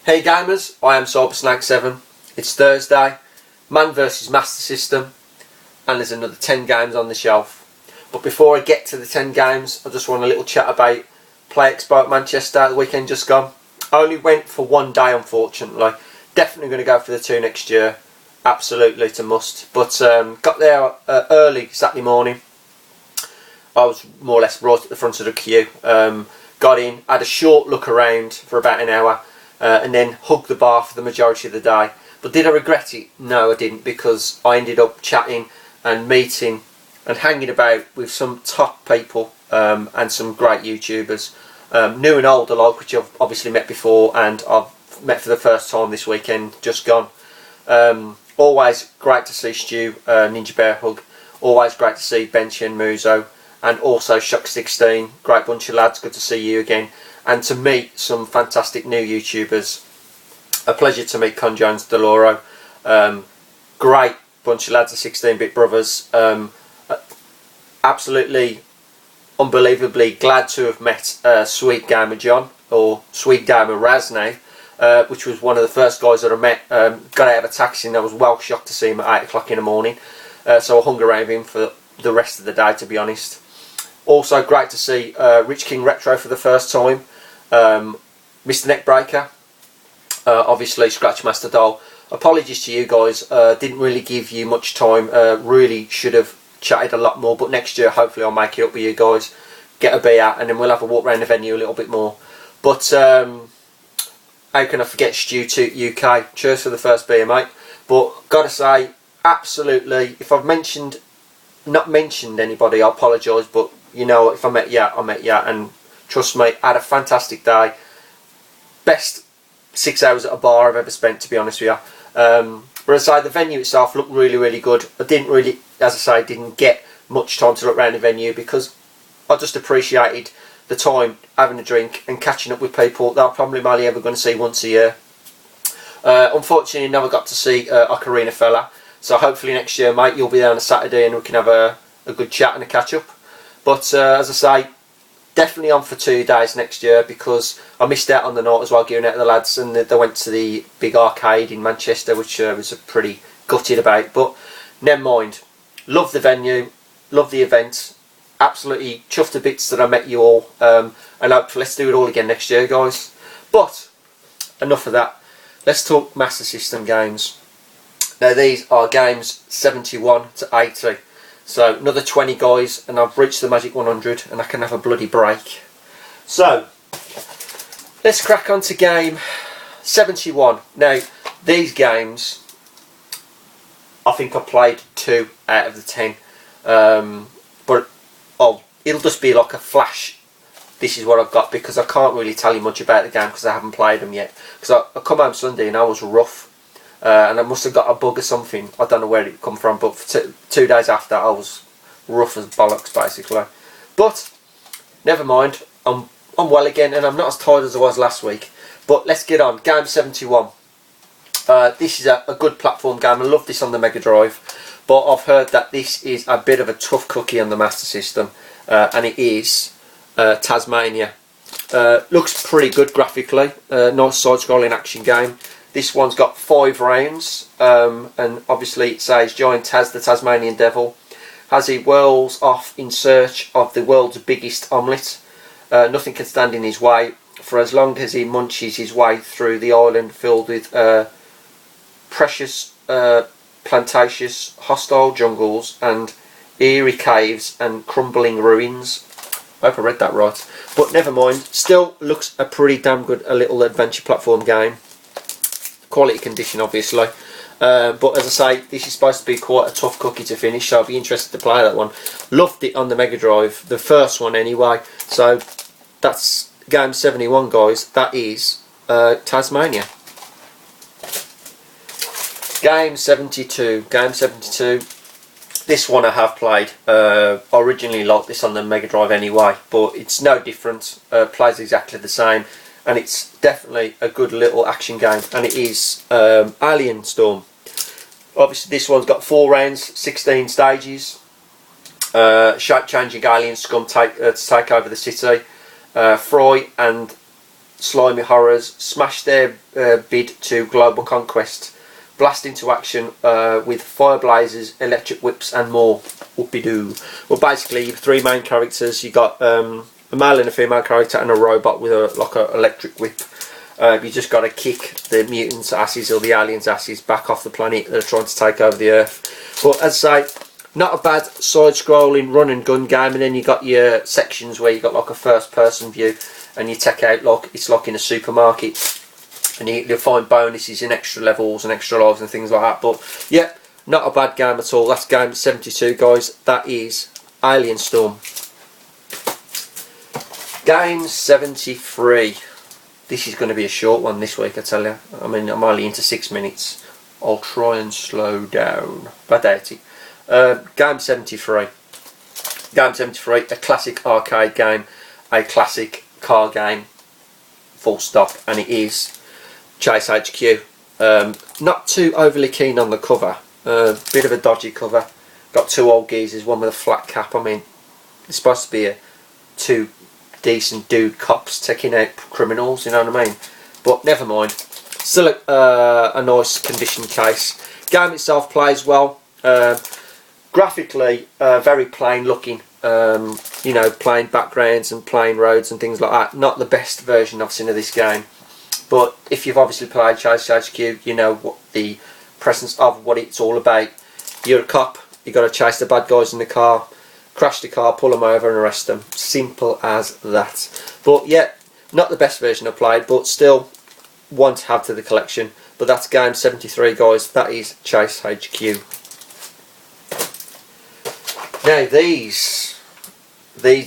Hey gamers, I am Sybersnake 7. It's Thursday, Man vs Master System, and there's another 10 games on the shelf. But before I get to the 10 games, I just want a little chat about Play Expo at Manchester, the weekend just gone. I only went for one day, unfortunately. Definitely going to go for the 2 next year. Absolutely, it's a must. But got there early Saturday morning. I was more or less right at the front of the queue. Got in, had a short look around for about an hour. And then hugged the bar for the majority of the day. But did I regret it? No, I didn't, because I ended up chatting and meeting and hanging about with some top people and some great YouTubers, new and old alike, which I've obviously met before and I've met for the first time this weekend, just gone. Always great to see Stu, Ninja Bear Hug. Always great to see Ben Chen Muzo, and also Shock16. Great bunch of lads, good to see you again. And to meet some fantastic new YouTubers. A pleasure to meet Con Jones Deloro. Great bunch of lads, the 16-bit brothers. Absolutely, unbelievably glad to have met Sweet Gamer John, or Sweet Gamer Raz now, which was one of the first guys that I met. Got out of a taxi and I was well shocked to see him at 8 o'clock in the morning. So I hung around him for the rest of the day, to be honest. Also great to see Rich King Retro for the first time. Mr. Neckbreaker, obviously Scratch Master Doll. Apologies to you guys, didn't really give you much time, really should have chatted a lot more, but next year hopefully I'll make it up with you guys, get a beer, and then we'll have a walk around the venue a little bit more. But how can I forget Stu UK, cheers for the first beer, mate. But gotta say, absolutely, if I've not mentioned anybody, I apologise, but you know, if I met you, I met you, and trust me, I had a fantastic day. Best 6 hours at a bar I've ever spent, to be honest with you. But as I say, the venue itself looked really, really good. I didn't really, as I say, didn't get much time to look around the venue because I just appreciated the time having a drink and catching up with people that I'm probably only ever going to see once a year. Unfortunately, never got to see Ocarina Fella. So hopefully next year, mate, you'll be there on a Saturday and we can have a good chat and a catch up. But as I say, definitely on for 2 days next year, because I missed out on the night as well, giving out to the lads, and they went to the big arcade in Manchester, which was pretty gutted about. But never mind. Love the venue, love the event. Absolutely chuffed to bits that I met you all, and hopefully let's do it all again next year, guys. But enough of that. Let's talk Master System games. Now these are games 71 to 80. So another 20 guys and I've reached the magic 100 and I can have a bloody break. So let's crack on to game 71. Now these games, I think I played 2 out of the 10. But it'll just be like a flash. This is what I've got, because I can't really tell you much about the game because I haven't played them yet. Because I come home Sunday and I was rough. And I must have got a bug or something. I don't know where it come from, but for 2 days after I was rough as bollocks basically. But never mind, I'm well again and I'm not as tired as I was last week. But let's get on. Game 71. This is a good platform game. I love this on the Mega Drive, but I've heard that this is a bit of a tough cookie on the Master System, and it is Tasmania. Looks pretty good graphically. Nice side-scrolling action game. This one's got 5 rounds, and obviously it says Giant Taz, the Tasmanian Devil, as he whirls off in search of the world's biggest omelette. Nothing can stand in his way for as long as he munches his way through the island filled with precious, plantaceous, hostile jungles and eerie caves and crumbling ruins. I hope I read that right. But never mind, still looks a pretty damn good little adventure platform game. Quality condition obviously, but as I say, this is supposed to be quite a tough cookie to finish, so I'll be interested to play that one. Loved it on the Mega Drive, the first one anyway. So that's game 71, guys. That is Tasmania. Game 72. Game 72. This one I have played. I originally liked this on the Mega Drive anyway, but it's no different. Plays exactly the same. And it's definitely a good little action game, and it is Alien Storm. Obviously this one's got 4 rounds, 16 stages. Shape changing alien scum to take over the city. Fry and slimy horrors, smash their bid to global conquest, blast into action with fire blazers, electric whips and more. Whoopie-doo. Well, basically, 3 main characters. You got a male and a female character and a robot with a electric whip. You just got to kick the mutants' asses or the aliens' asses back off the planet that are trying to take over the Earth. But as I say, not a bad side-scrolling run and gun game, and then you got your sections where you got like a first-person view, and you take out like it's like in a supermarket, and you'll find bonuses in extra levels and extra lives and things like that. But yeah, not a bad game at all. That's game 72, guys. That is Alien Storm. Game 73. This is going to be a short one this week, I tell you. I mean, I'm only into 6 minutes. I'll try and slow down. But that's it. Game 73. Game 73, a classic arcade game, a classic car game, full stop, and it is Chase HQ. Not too overly keen on the cover. Bit of a dodgy cover. Got 2 old geezers, one with a flat cap. I mean, it's supposed to be 2 decent dude cops taking out criminals, you know what I mean? But never mind. Still a nice condition case. Game itself plays well. Graphically, very plain looking. You know, plain backgrounds and plain roads and things like that. Not the best version I've seen of this game. But if you've obviously played Chase HQ, you know what the presence of what it's all about. You're a cop. You got to chase the bad guys in the car. Crash the car, pull them over and arrest them. Simple as that. But yeah, not the best version I've played, but still one to have to the collection. But that's game 73, guys. That is Chase HQ. Now these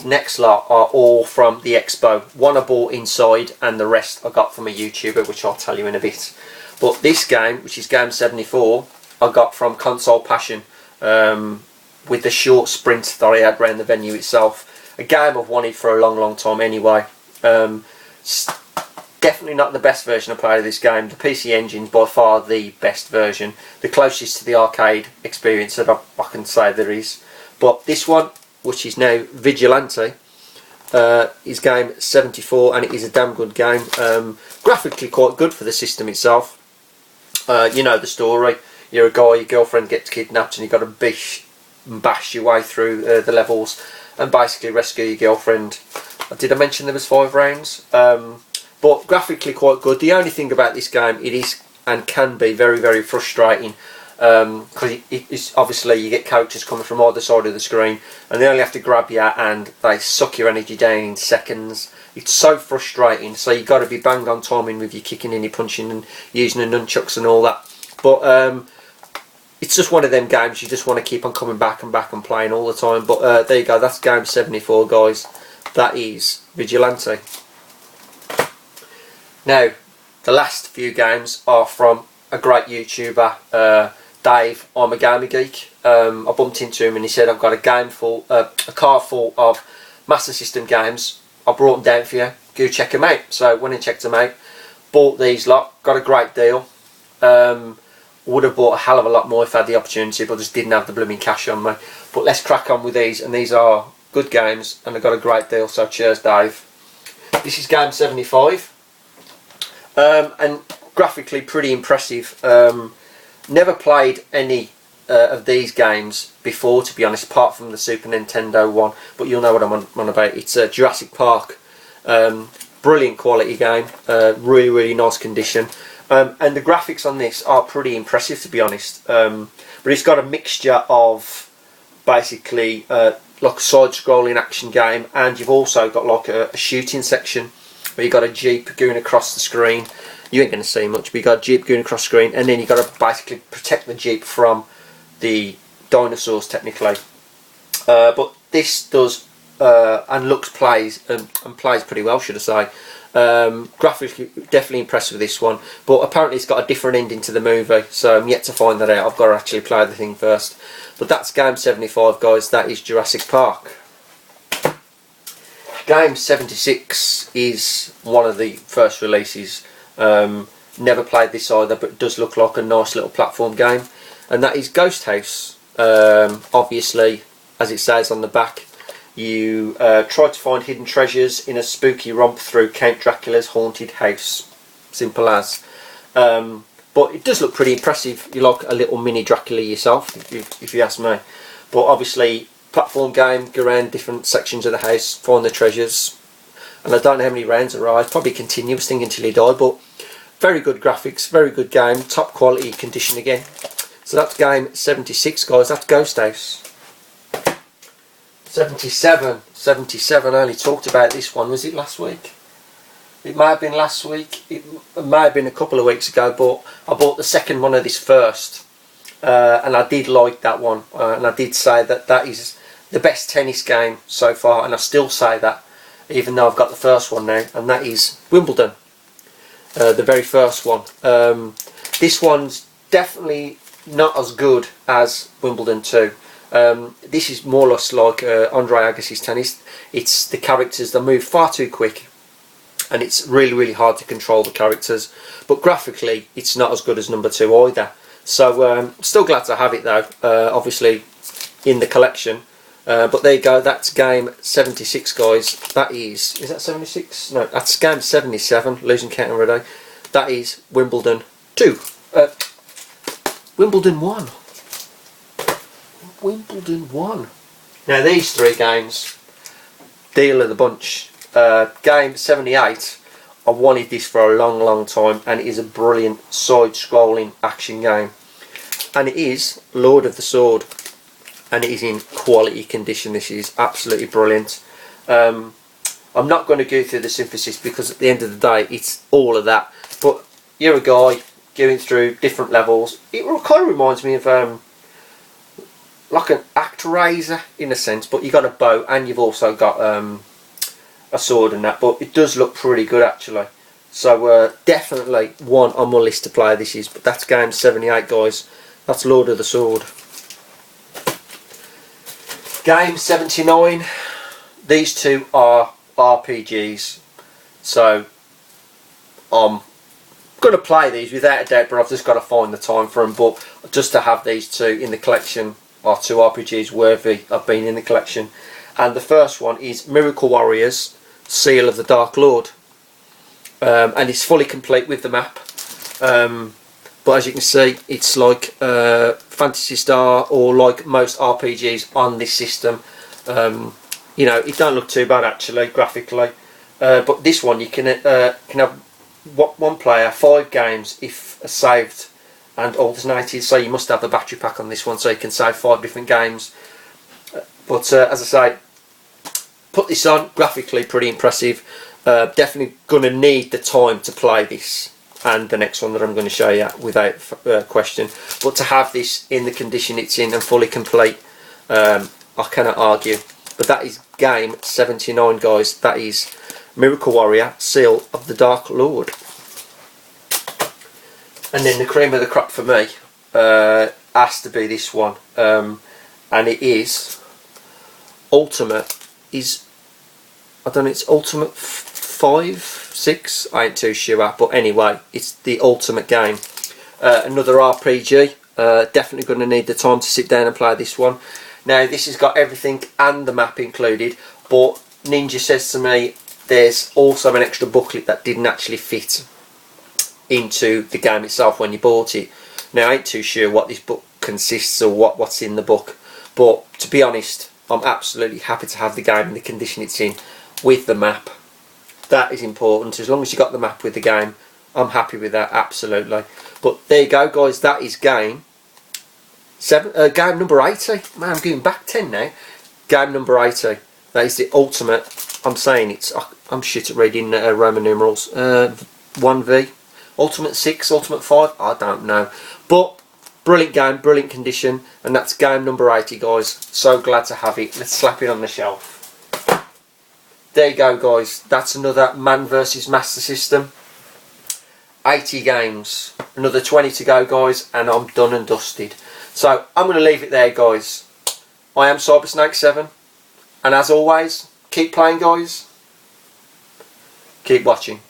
next lot are all from the expo. One I bought inside and the rest I got from a YouTuber, which I'll tell you in a bit. But this game, which is game 74, I got from Console Passion. With the short sprint that I had around the venue itself. A game I've wanted for a long time anyway. Definitely not the best version I played of this game. The PC Engine's by far the best version. The closest to the arcade experience that I can say there is. But this one, which is now Vigilante, is game 74, and it is a damn good game. Graphically quite good for the system itself. You know the story. You're a guy, your girlfriend gets kidnapped and you've got to bash your way through the levels and basically rescue your girlfriend. Did I mention there was 5 rounds? But graphically quite good. The only thing about this game, it is and can be very frustrating, because it's obviously you get characters coming from either side of the screen and they only have to grab you and they suck your energy down in seconds. It's so frustrating, so you've got to be bang on timing with your kicking and your punching and using the nunchucks and all that. But it's just one of them games you just want to keep on coming back and playing all the time. But there you go, that's game 74, guys. That is Vigilante. Now, the last few games are from a great YouTuber, Dave. I'm a Gamer Geek. I bumped into him and he said, I've got a car full of Master System games. I brought them down for you. Go check them out. So went and checked them out. Bought these lot. Got a great deal. Would have bought a hell of a lot more if I had the opportunity, but just didn't have the blooming cash on me. But let's crack on with these, and these are good games and I got a great deal, so cheers Dave. This is game 75, and graphically pretty impressive. Never played any of these games before, to be honest, apart from the Super Nintendo one, but you'll know what I'm on about. It's Jurassic Park. Brilliant quality game, really nice condition. And the graphics on this are pretty impressive, to be honest. But it's got a mixture of basically like a side-scrolling action game, and you've also got like a shooting section where you've got a jeep going across the screen. You ain't going to see much, but you've got a jeep going across the screen, and then you've got to basically protect the jeep from the dinosaurs, technically. But this does and plays pretty well, should I say. Graphically definitely impressed with this one, but apparently it's got a different ending to the movie, so I'm yet to find that out. I've got to actually play the thing first. But that's game 75, guys. That is Jurassic Park. Game 76 is one of the first releases. Never played this either, but it does look like a nice little platform game, and that is Ghost House. Obviously, as it says on the back, You try to find hidden treasures in a spooky romp through Count Dracula's haunted house. Simple as. But it does look pretty impressive. You like a little mini Dracula yourself, if you ask me. But obviously, platform game, go around different sections of the house, find the treasures. And I don't know how many rounds there are. It's probably continuous thing until you die. But very good graphics, very good game, top quality condition again. So that's game 76, guys. That's Ghost House. 77. I only talked about this one. Was it last week? It might have been last week. It might have been a couple of weeks ago. But I bought the second one of this first. And I did like that one. And I did say that that is the best tennis game so far. And I still say that, even though I've got the first one now. And that is Wimbledon. The very first one. This one's definitely not as good as Wimbledon 2. This is more or less like Andre Agassi's tennis. It's the characters, they move far too quick, and it's really hard to control the characters. But graphically, it's not as good as number 2 either. So still glad to have it though, obviously in the collection. But there you go, that's game 76, guys. That is that 76? No, that's game 77, losing count already. That is Wimbledon 2. Wimbledon 1. Wimbledon 1. Now these three games, deal of the bunch. Game 78, I wanted this for a long time, and it is a brilliant side-scrolling action game. And it is Lord of the Sword, and it is in quality condition. This is absolutely brilliant. I'm not going to go through the synthesis because at the end of the day it's all of that, but you're a guy going through different levels. It kind of reminds me of like an ActRaiser in a sense, but you've got a bow and you've also got a sword and that, but it does look pretty good actually. So definitely one on my list to play this is, but that's game 78, guys. That's Lord of the Sword. Game 79, these two are RPGs, so I'm going to play these without a doubt, but I've just got to find the time for them. But just to have these two in the collection are two RPGs worthy of being in the collection. And the first one is Miracle Warriors, Seal of the Dark Lord, and it's fully complete with the map. But as you can see, it's like Phantasy Star, or like most RPGs on this system. You know, it don't look too bad actually graphically. But this one you can have one player, 5 games if saved and alternated. So you must have the battery pack on this one, so you can save 5 different games. But as I say, put this on, graphically pretty impressive. Definitely going to need the time to play this and the next one that I'm going to show you without question. But to have this in the condition it's in and fully complete, I cannot argue. But that is game 79, guys. That is Miracle Warrior, Seal of the Dark Lord. And then the cream of the crop for me has to be this one, and it is Ultimate. I don't know, it's Ultimate 5, 6, I ain't too sure, but anyway, it's the Ultimate game. Another RPG. Definitely going to need the time to sit down and play this one. Now this has got everything and the map included, but Ninja says to me there's also an extra booklet that didn't actually fit into the game itself when you bought it. Now I ain't too sure what this book consists or what's in the book, but to be honest, I'm absolutely happy to have the game in the condition it's in with the map. That is important. As long as you got the map with the game, I'm happy with that, absolutely. But there you go, guys. That is game number 80. Man, I'm going back 10 now. Game number 80. That is the Ultimate. I'm saying it's. I'm shit at reading Roman numerals. 1V, Ultimate 6, Ultimate 5. I don't know, but brilliant game, brilliant condition, and that's game number 80, guys. So glad to have it. Let's slap it on the shelf. There you go, guys. That's another Man vs Master System. 80 games. Another 20 to go, guys, and I'm done and dusted. So I'm going to leave it there, guys. I am Sybersnake 7, and as always, keep playing, guys. Keep watching.